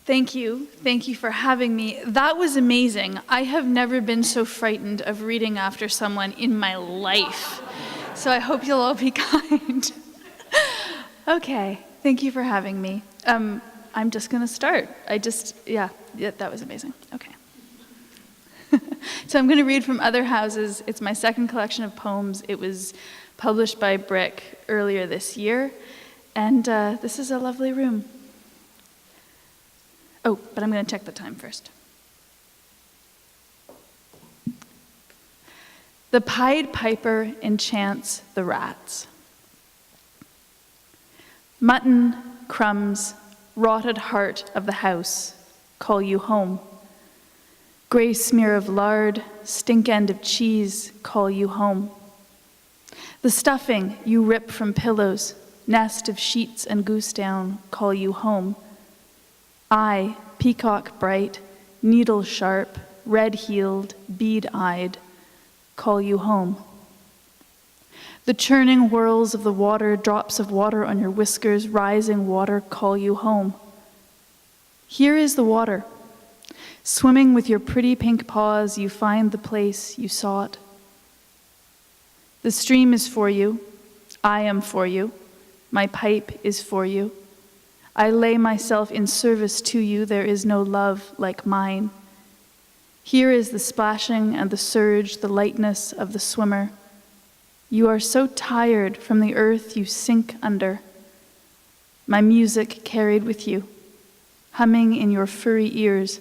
Thank you. Thank you for having me. That was amazing. I have never been so frightened of reading after someone in my life. So I hope you'll all be kind. Okay, thank you for having me. I'm just gonna start. Yeah, that was amazing. Okay. So I'm gonna read from Other Houses. It's my second collection of poems. It was published by Brick earlier this year. And this is a lovely room. Oh, but I'm going to check the time first. The Pied Piper enchants the rats. Mutton, crumbs, rotted heart of the house, call you home. Gray smear of lard, stink end of cheese, call you home. The stuffing you rip from pillows, nest of sheets and goose down, call you home. I, peacock bright, needle sharp, red-heeled, bead-eyed, call you home. The churning whirls of the water, drops of water on your whiskers, rising water, call you home. Here is the water. Swimming with your pretty pink paws, you find the place you sought. The stream is for you. I am for you. My pipe is for you. I lay myself in service to you. There is no love like mine. Here is the splashing and the surge, the lightness of the swimmer. You are so tired from the earth you sink under. My music carried with you, humming in your furry ears,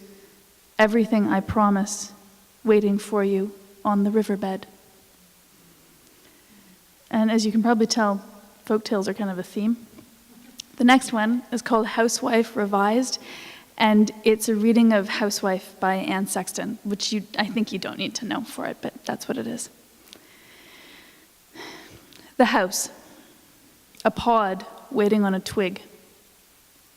everything I promise, waiting for you on the riverbed. And as you can probably tell, folktales are kind of a theme. The next one is called Housewife Revised, and it's a reading of Housewife by Anne Sexton, which I think you don't need to know for it, but that's what it is. The house, a pod waiting on a twig.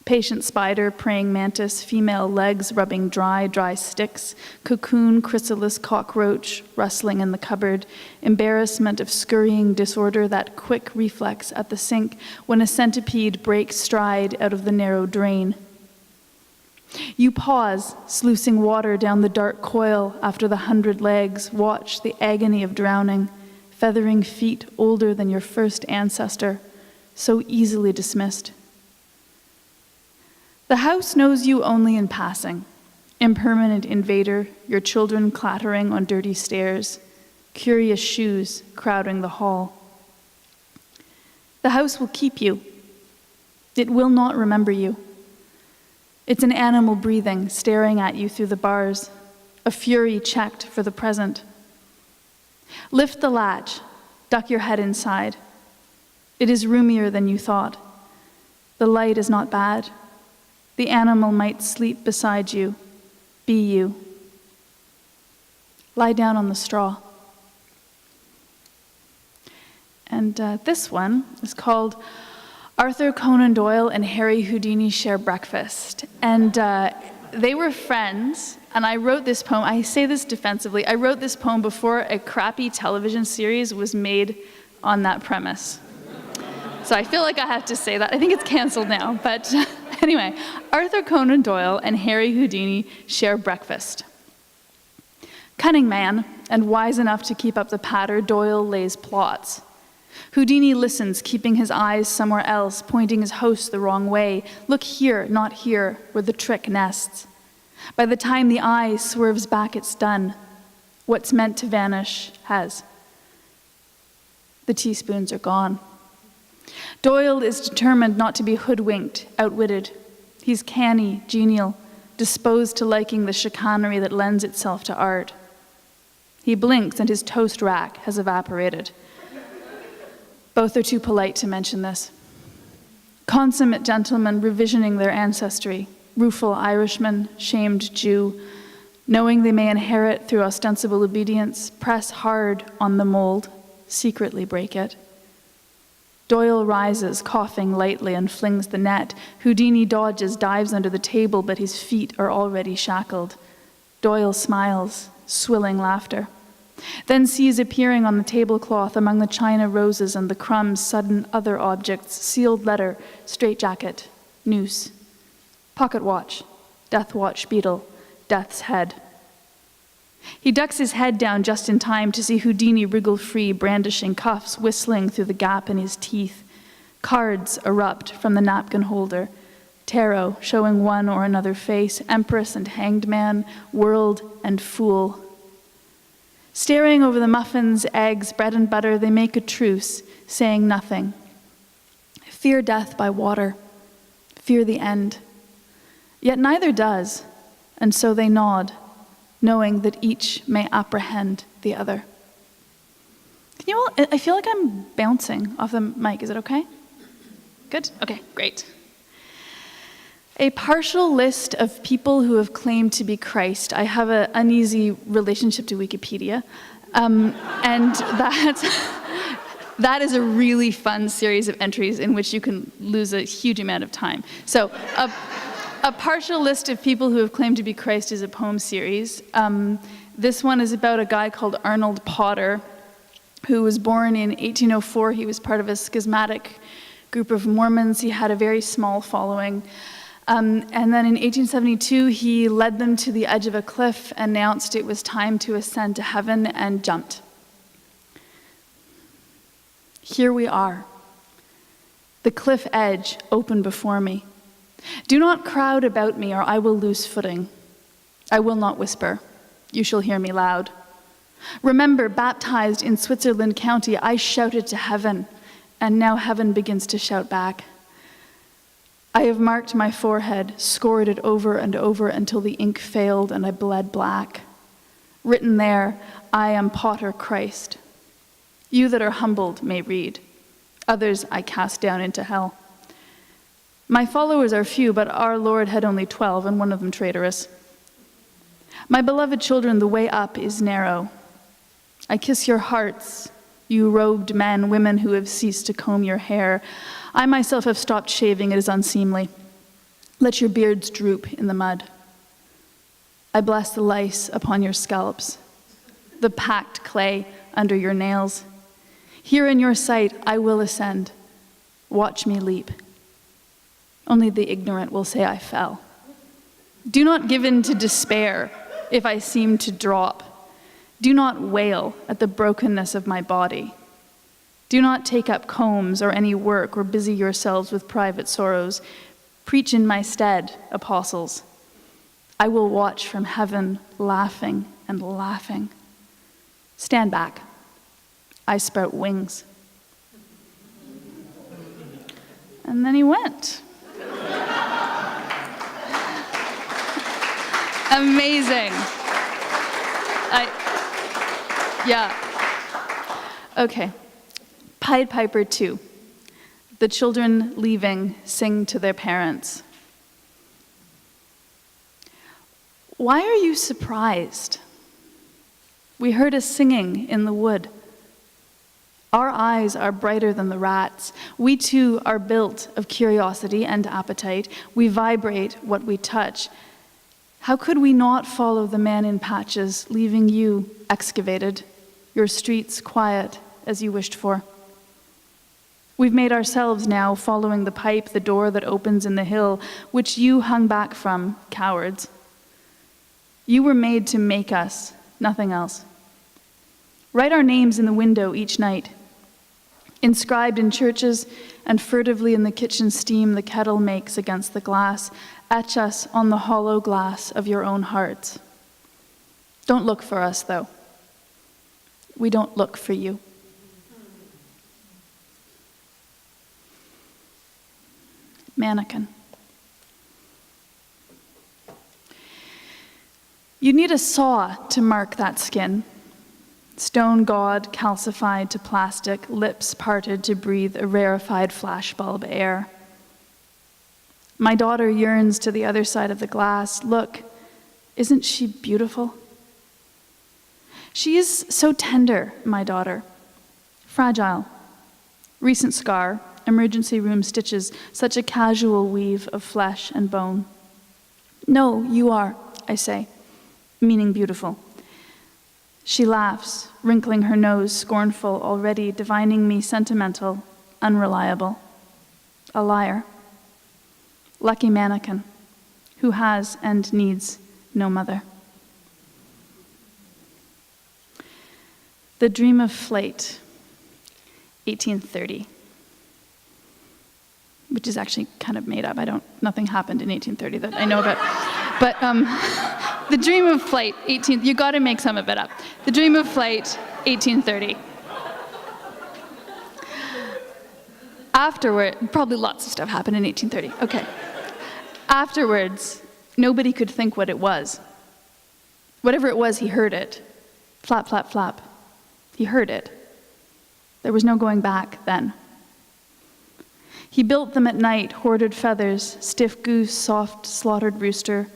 Patient spider, praying mantis, female legs rubbing dry sticks, cocoon, chrysalis, cockroach, rustling in the cupboard, embarrassment of scurrying disorder, that quick reflex at the sink when a centipede breaks stride out of the narrow drain. You pause, sluicing water down the dark coil after the 100 legs, watch the agony of drowning, feathering feet older than your first ancestor, so easily dismissed. The house knows you only in passing, impermanent invader, your children clattering on dirty stairs, curious shoes crowding the hall. The house will keep you. It will not remember you. It's an animal breathing, staring at you through the bars, a fury checked for the present. Lift the latch, duck your head inside. It is roomier than you thought. The light is not bad. The animal might sleep beside you, be you. Lie down on the straw. And this one is called Arthur Conan Doyle and Harry Houdini Share Breakfast. And they were friends, and I wrote this poem. I say this defensively. I wrote this poem before a crappy television series was made on that premise. So I feel like I have to say that. I think it's canceled now, but anyway, Arthur Conan Doyle and Harry Houdini share breakfast. Cunning man, and wise enough to keep up the patter, Doyle lays plots. Houdini listens, keeping his eyes somewhere else, pointing his host the wrong way. Look here, not here, where the trick nests. By the time the eye swerves back, it's done. What's meant to vanish has. The teaspoons are gone. Doyle is determined not to be hoodwinked, outwitted. He's canny, genial, disposed to liking the chicanery that lends itself to art. He blinks and his toast rack has evaporated. Both are too polite to mention this. Consummate gentlemen revisioning their ancestry, rueful Irishman, shamed Jew, knowing they may inherit through ostensible obedience, press hard on the mold, secretly break it. Doyle rises, coughing lightly, and flings the net. Houdini dodges, dives under the table, but his feet are already shackled. Doyle smiles, swilling laughter. Then sees appearing on the tablecloth among the china roses and the crumbs sudden other objects, sealed letter, straitjacket, noose. Pocket watch, death watch beetle, death's head. He ducks his head down just in time to see Houdini wriggle free, brandishing cuffs, whistling through the gap in his teeth. Cards erupt from the napkin holder. Tarot showing one or another face, empress and hanged man, world and fool. Staring over the muffins, eggs, bread and butter, they make a truce, saying nothing. Fear death by water, fear the end. Yet neither does, and so they nod, knowing that each may apprehend the other. Can you all, I feel like I'm bouncing off the mic, is it okay? Good? Okay, great. A partial list of people who have claimed to be Christ. I have an uneasy relationship to Wikipedia, and that is a really fun series of entries in which you can lose a huge amount of time. So a partial list of people who have claimed to be Christ is a poem series. This one is about a guy called Arnold Potter, who was born in 1804. He was part of a schismatic group of Mormons. He had a very small following. And then in 1872, he led them to the edge of a cliff, announced it was time to ascend to heaven, and jumped. Here we are, the cliff edge open before me. Do not crowd about me, or I will lose footing. I will not whisper. You shall hear me loud. Remember, baptized in Switzerland County, I shouted to heaven, and now heaven begins to shout back. I have marked my forehead, scored it over and over until the ink failed and I bled black. Written there, I am Potter Christ. You that are humbled may read. Others I cast down into hell. My followers are few, but our Lord had only 12, and one of them traitorous. My beloved children, the way up is narrow. I kiss your hearts, you robed men, women who have ceased to comb your hair. I myself have stopped shaving, it is unseemly. Let your beards droop in the mud. I bless the lice upon your scalps, the packed clay under your nails. Here in your sight I will ascend. Watch me leap. Only the ignorant will say I fell. Do not give in to despair if I seem to drop. Do not wail at the brokenness of my body. Do not take up combs or any work or busy yourselves with private sorrows. Preach in my stead, apostles. I will watch from heaven, laughing and laughing. Stand back. I sprout wings. And then he went. Amazing. Yeah. Okay. Pied Piper 2. The children leaving sing to their parents. Why are you surprised? We heard a singing in the wood. Our eyes are brighter than the rats. We too are built of curiosity and appetite. We vibrate what we touch. How could we not follow the man in patches, leaving you excavated, your streets quiet as you wished for? We've made ourselves now following the pipe, the door that opens in the hill, which you hung back from, cowards. You were made to make us, nothing else. Write our names in the window each night, inscribed in churches and furtively in the kitchen steam the kettle makes against the glass. Etch us on the hollow glass of your own hearts. Don't look for us, though. We don't look for you. Mannequin. You need a saw to mark that skin. Stone god calcified to plastic, lips parted to breathe a rarefied flashbulb air. My daughter yearns to the other side of the glass. Look, isn't she beautiful? She is so tender, my daughter. Fragile. Recent scar, emergency room stitches, such a casual weave of flesh and bone. No, you are, I say, meaning beautiful. She laughs, wrinkling her nose, scornful, already divining me sentimental, unreliable. A liar. Lucky mannequin. who has and needs no mother. The Dream of Flight, 1830, which is actually kind of made up. Nothing happened in 1830 that I know about. But The Dream of Flight, you got to make some of it up. The Dream of Flight, 1830. Afterward, probably lots of stuff happened in 1830. Okay. Afterwards, nobody could think what it was. Whatever it was, he heard it. Flap, flap, flap. He heard it. There was no going back then. He built them at night, hoarded feathers, stiff goose, soft slaughtered rooster,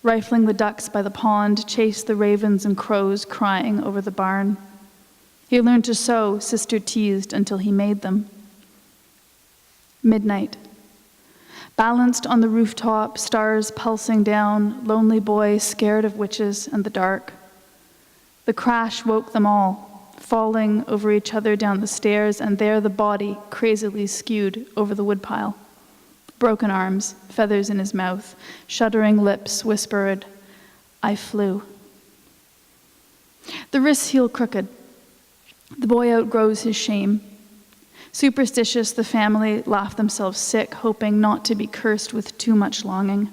rifling the ducks by the pond, chased the ravens and crows crying over the barn. He learned to sew, sister teased, until he made them. Midnight. Balanced on the rooftop, stars pulsing down, lonely boy scared of witches and the dark. The crash woke them all, falling over each other down the stairs, and there the body crazily skewed over the woodpile. Broken arms, feathers in his mouth, shuddering lips whispered, "I flew." The wrists heal crooked. The boy outgrows his shame. Superstitious, the family laugh themselves sick, hoping not to be cursed with too much longing.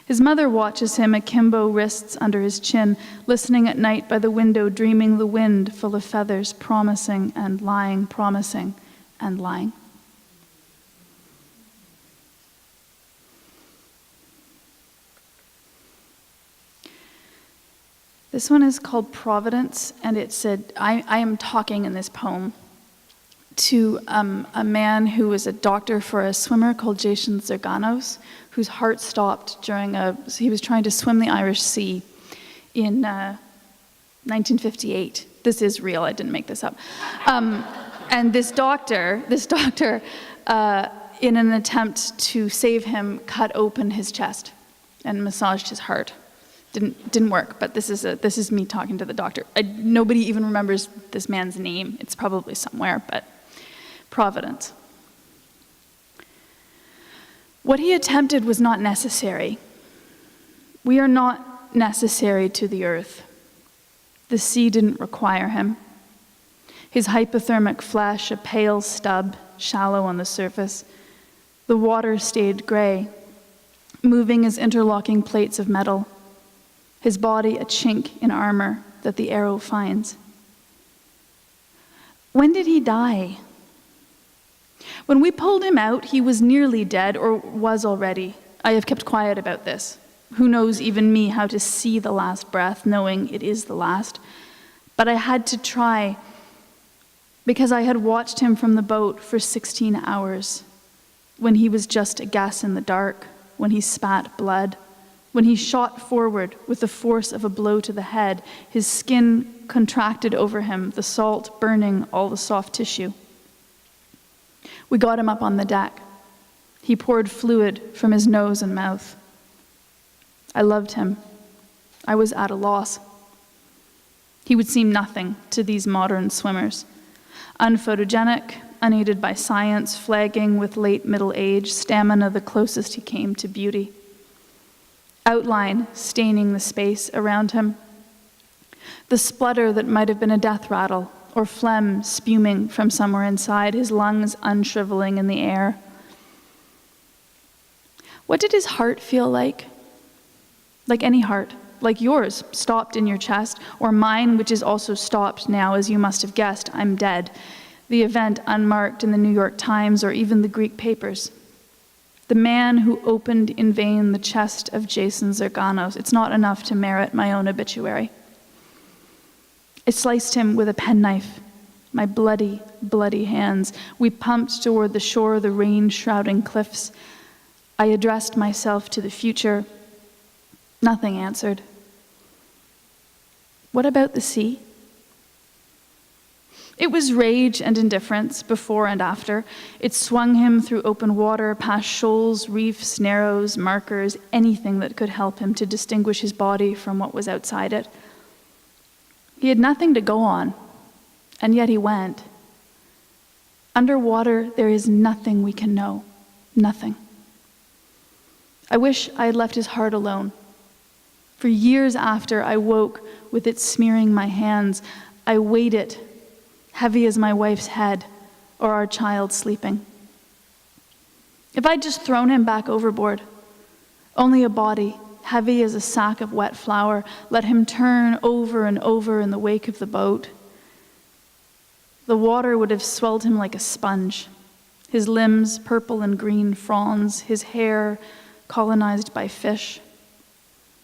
His mother watches him, akimbo, wrists under his chin, listening at night by the window, dreaming the wind full of feathers, promising and lying, promising and lying. This one is called Providence, and it said, I am talking in this poem to a man who was a doctor for a swimmer called Jason Zerganos, whose heart stopped he was trying to swim the Irish Sea in 1958. This is real, I didn't make this up. And this doctor, in an attempt to save him, cut open his chest and massaged his heart. Didn't work, but this is me talking to the doctor. Nobody even remembers this man's name. It's probably somewhere, but Providence. What he attempted was not necessary. We are not necessary to the earth. The sea didn't require him. His hypothermic flesh, a pale stub, shallow on the surface. The water stayed gray, moving as interlocking plates of metal. His body a chink in armor that the arrow finds. When did he die? When we pulled him out, he was nearly dead, or was already. I have kept quiet about this. Who knows, even me, how to see the last breath, knowing it is the last. But I had to try, because I had watched him from the boat for 16 hours, when he was just a gas in the dark, when he spat blood, when he shot forward with the force of a blow to the head, his skin contracted over him, the salt burning all the soft tissue. We got him up on the deck. He poured fluid from his nose and mouth. I loved him. I was at a loss. He would seem nothing to these modern swimmers. Unphotogenic, unaided by science, flagging with late middle age, stamina the closest he came to beauty. Outline staining the space around him. The splutter that might have been a death rattle, or phlegm spuming from somewhere inside, his lungs unshriveling in the air. What did his heart feel like? Like any heart, like yours, stopped in your chest, or mine, which is also stopped now, as you must have guessed, I'm dead. The event unmarked in the New York Times or even the Greek papers. The man who opened in vain the chest of Jason Zerganos. It's not enough to merit my own obituary. I sliced him with a penknife, my bloody, bloody hands. We pumped toward the shore, the rain-shrouding cliffs. I addressed myself to the future. Nothing answered. What about the sea? It was rage and indifference before and after. It swung him through open water, past shoals, reefs, narrows, markers, anything that could help him to distinguish his body from what was outside it. He had nothing to go on, and yet he went. Underwater, there is nothing we can know. Nothing. I wish I had left his heart alone. For years after I woke with it smearing my hands, I weighed it, heavy as my wife's head or our child sleeping. If I'd just thrown him back overboard, only a body, heavy as a sack of wet flour, let him turn over and over in the wake of the boat, the water would have swelled him like a sponge, his limbs purple and green fronds, his hair colonized by fish,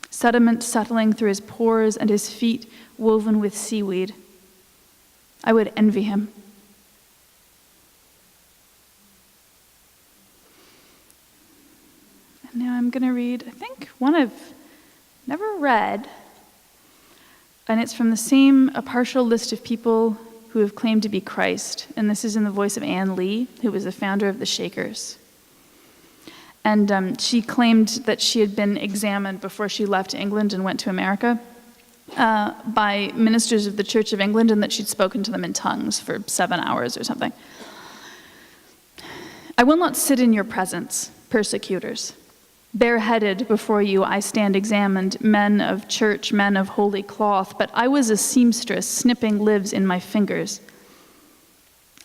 sediment settling through his pores and his feet woven with seaweed. I would envy him. And now I'm going to read, I think, one I've never read, and it's from the same, a partial list of people who have claimed to be Christ, and this is in the voice of Anne Lee, who was the founder of the Shakers. And she claimed that she had been examined before she left England and went to America by ministers of the Church of England, and that she'd spoken to them in tongues for 7 hours or something. I will not sit in your presence, persecutors. Bareheaded before you I stand examined, men of church, men of holy cloth, but I was a seamstress, snipping lives in my fingers.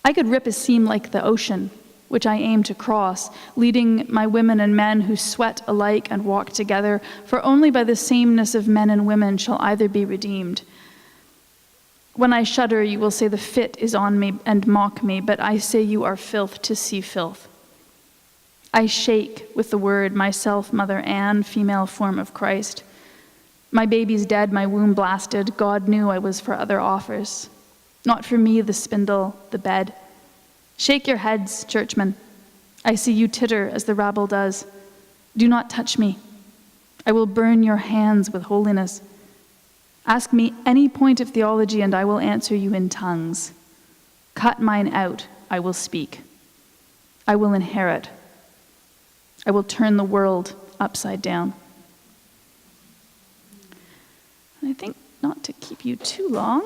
I could rip a seam like the ocean, which I aim to cross, leading my women and men who sweat alike and walk together, for only by the sameness of men and women shall either be redeemed. When I shudder, you will say the fit is on me and mock me, but I say you are filth to see filth. I shake with the word, myself, Mother Anne, female form of Christ. My baby's dead, my womb blasted. God knew I was for other offers. Not for me, the spindle, the bed. Shake your heads, churchmen. I see you titter as the rabble does. Do not touch me. I will burn your hands with holiness. Ask me any point of theology, and I will answer you in tongues. Cut mine out, I will speak. I will inherit. I will turn the world upside down. I think not to keep you too long.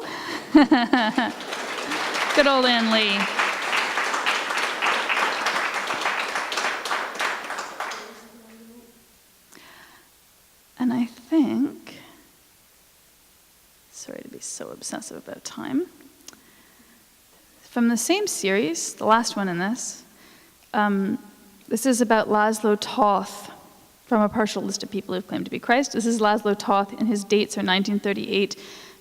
Good old Anne Lee. And I think, sorry to be so obsessive about time, from the same series, the last one in this, this is about Laszlo Toth, from a partial list of people who claim to be Christ. This is Laszlo Toth, and his dates are 1938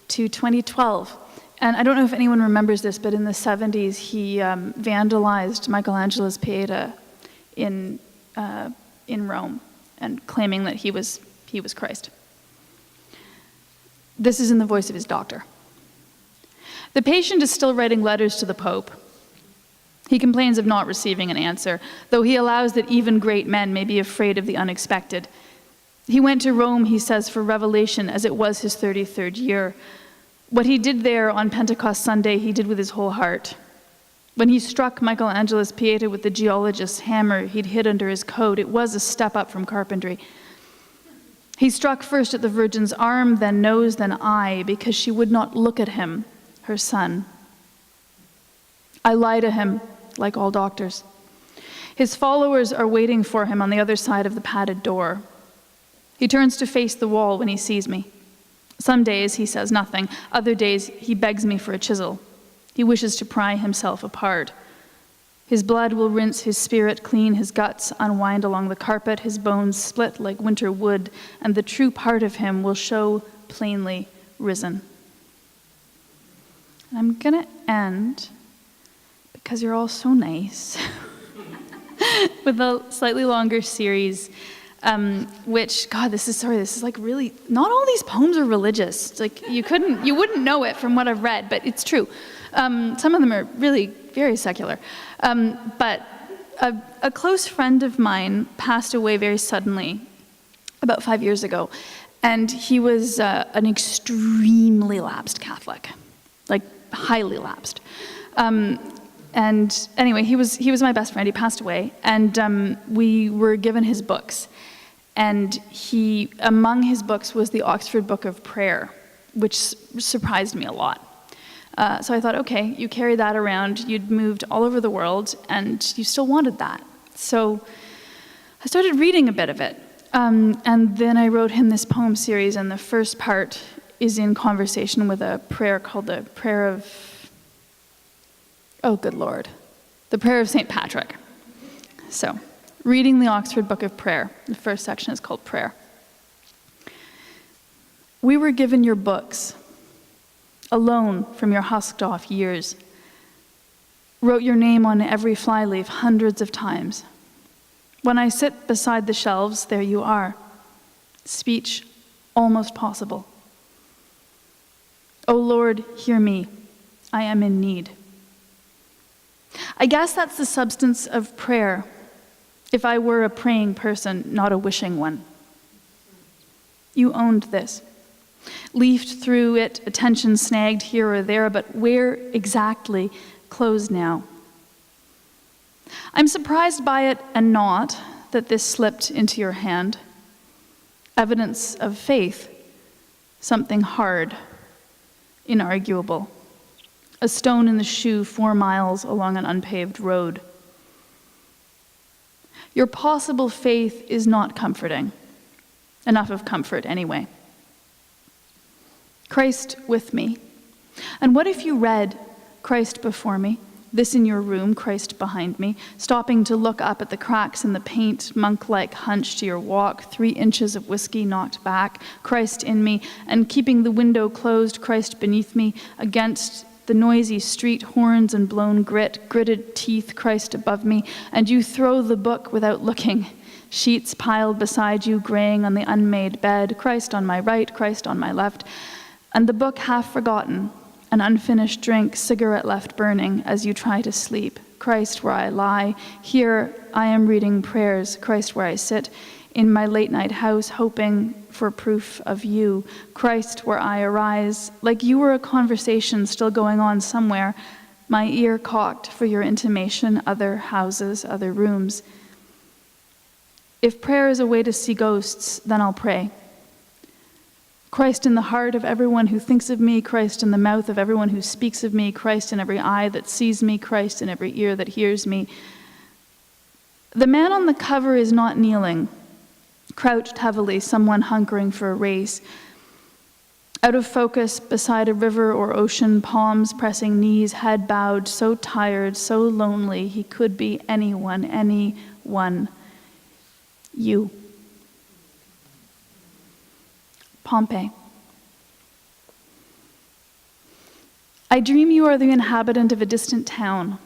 to 2012. And I don't know if anyone remembers this, but in the 70s, he vandalized Michelangelo's Pieta in Rome, and claiming that he was Christ. This is in the voice of his doctor. The patient is still writing letters to the Pope. He complains of not receiving an answer, though he allows that even great men may be afraid of the unexpected. He went to Rome, he says, for revelation, as it was his 33rd year. What he did there on Pentecost Sunday, he did with his whole heart. When he struck Michelangelo's Pieta with the geologist's hammer he'd hid under his coat, it was a step up from carpentry. He struck first at the Virgin's arm, then nose, then eye, because she would not look at him, her son. I lie to him, like all doctors. His followers are waiting for him on the other side of the padded door. He turns to face the wall when he sees me. Some days he says nothing. Other days he begs me for a chisel. He wishes to pry himself apart. His blood will rinse his spirit clean, his guts unwind along the carpet, his bones split like winter wood, and the true part of him will show plainly risen. And I'm going to end, because you're all so nice, with a slightly longer series, which, God, this is like really, not all these poems are religious. It's like you wouldn't know it from what I've read, but it's true. Some of them are really very secular. But a close friend of mine passed away very suddenly about 5 years ago, and he was an extremely lapsed Catholic, like highly lapsed. And anyway, he was my best friend. He passed away, and we were given his books. And among his books was the Oxford Book of Prayer, which surprised me a lot. So I thought, okay, you carry that around. You'd moved all over the world, and you still wanted that. So I started reading a bit of it. And then I wrote him this poem series, and the first part is in conversation with a prayer called the Prayer of, oh good Lord, the Prayer of St. Patrick. So, reading the Oxford Book of Prayer. The first section is called Prayer. We were given your books, alone from your husked-off years. Wrote your name on every flyleaf hundreds of times. When I sit beside the shelves, there you are. Speech almost possible. O Lord, hear me. I am in need. I guess that's the substance of prayer, if I were a praying person, not a wishing one. You owned this. Leafed through it, attention snagged here or there, but where exactly? Closed now. I'm surprised by it and not that this slipped into your hand. Evidence of faith, something hard, inarguable. A stone in the shoe 4 miles along an unpaved road. Your possible faith is not comforting. Enough of comfort anyway. Christ with me. And what if you read Christ before me, this in your room, Christ behind me, stopping to look up at the cracks in the paint, monk-like hunch to your walk, 3 inches of whiskey knocked back, Christ in me, and keeping the window closed, Christ beneath me, against the noisy street horns and blown gritted teeth, Christ above me, and you throw the book without looking, sheets piled beside you, graying on the unmade bed, Christ on my right, Christ on my left, and the book half forgotten, an unfinished drink, cigarette left burning as you try to sleep. Christ where I lie, here I am reading prayers. Christ where I sit in my late night house hoping for proof of you. Christ where I arise, like you were a conversation still going on somewhere, my ear cocked for your intimation, other houses, other rooms. If prayer is a way to see ghosts, then I'll pray. Christ in the heart of everyone who thinks of me, Christ in the mouth of everyone who speaks of me, Christ in every eye that sees me, Christ in every ear that hears me. The man on the cover is not kneeling, crouched heavily, someone hunkering for a race. Out of focus, beside a river or ocean, palms pressing knees, head bowed, so tired, so lonely, he could be anyone. You. Pompeii. I dream you are the inhabitant of a distant town,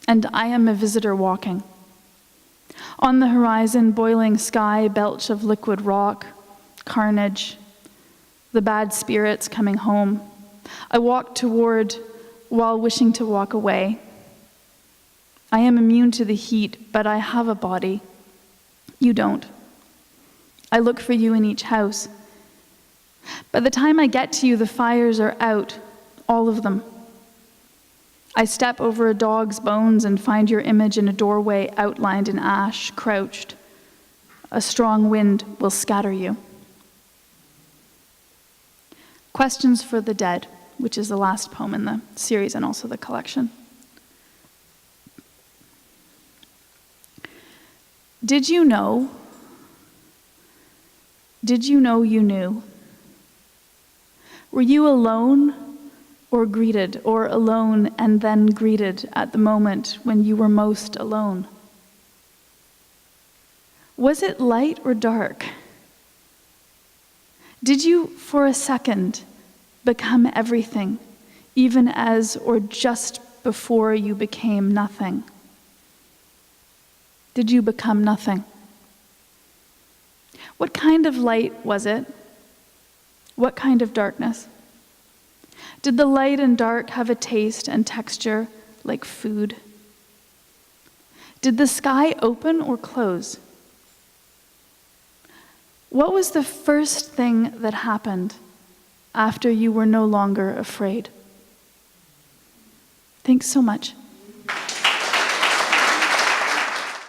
and I am a visitor walking. On the horizon, boiling sky, belch of liquid rock, carnage, the bad spirits coming home. I walk toward while wishing to walk away. I am immune to the heat, but I have a body. You don't. I look for you in each house. By the time I get to you, the fires are out, all of them. I step over a dog's bones and find your image in a doorway outlined in ash, crouched. A strong wind will scatter you. Questions for the Dead, which is the last poem in the series and also the collection. Did you know you knew? Were you alone or greeted, or alone and then greeted at the moment when you were most alone? Was it light or dark? Did you, for a second, become everything, even as or just before you became nothing? Did you become nothing? What kind of light was it? What kind of darkness? Did the light and dark have a taste and texture like food? Did the sky open or close? What was the first thing that happened after you were no longer afraid? Thanks so much.